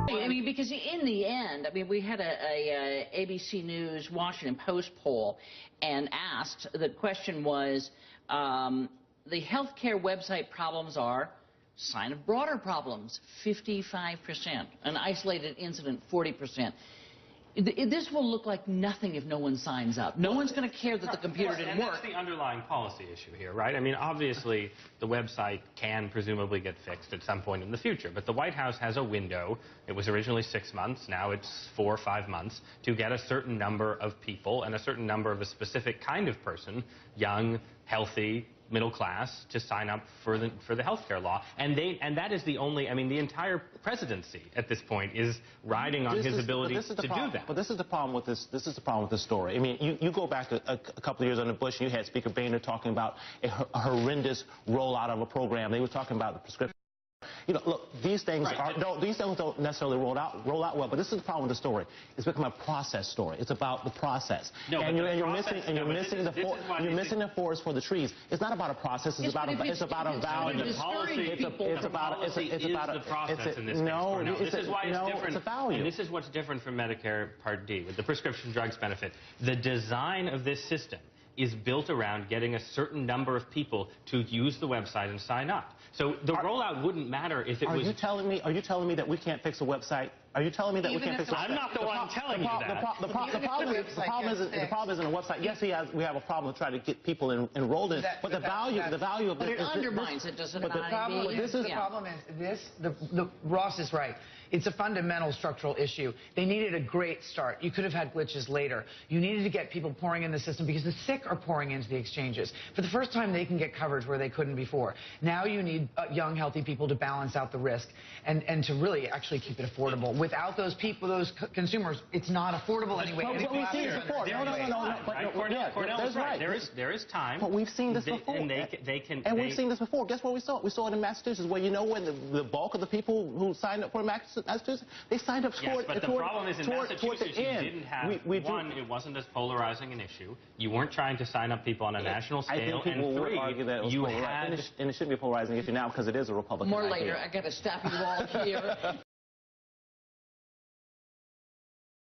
I mean, because in the end, I mean, we had a ABC News Washington Post poll and asked, the question was, the healthcare website problems are sign of broader problems, 55%, an isolated incident, 40%. This will look like nothing if no one signs up. No one's going to care that the computer didn't work. That's the underlying policy issue here, right? I mean, obviously, the website can presumably get fixed at some point in the future, but the White House has a window. It was originally 6 months. Now it's 4 or 5 months to get a certain number of people and a certain number of a specific kind of person, young, healthy, middle class, to sign up for the health care law, and that is the only. I mean, the entire presidency at this point is riding on his ability to do that. But this is the problem with this. This is the problem with this story. I mean, you go back a couple of years under Bush, and you had Speaker Boehner talking about a horrendous rollout of a program. They were talking about the prescription. You know, look, these things don't necessarily roll out well, but this is the problem with the story. It's become a process story. It's about the process. No, and you're missing the forest for the trees. It's not about a process. It's about a value. This is why it's different. It's a value. And this is what's different from Medicare Part D with the prescription drugs benefit. The design of this system is built around getting a certain number of people to use the website and sign up. So the rollout wouldn't matter if it was... Are you telling me that we can't fix a website? Are you telling me that we can't fix a website? I'm not the one telling you that. The problem isn't a website. Yes, we have a problem trying to get people enrolled in it, but the value of this... But it undermines it, doesn't it? The problem is Ross is right. It's a fundamental structural issue. They needed a great start. You could have had glitches later. You needed to get people pouring in the system because the sick are pouring into the exchanges. For the first time, they can get coverage where they couldn't before. Now you need young, healthy people to balance out the risk and to really actually keep it affordable. Without those people, those consumers, it's not affordable anyway. But we've seen this before. Cornell is right. There is time. But we've seen this before. And we've seen this before. Guess where we saw it? We saw it in Massachusetts, where you know when the bulk of the people who signed up for Massachusetts, they signed up toward the problem is in Massachusetts, you didn't have, one, it wasn't as polarizing an issue. You weren't trying to sign up people on a national scale. And three, you had... And it shouldn't be a polarizing issue now because it is a Republican idea. More later. I got to stop you all here.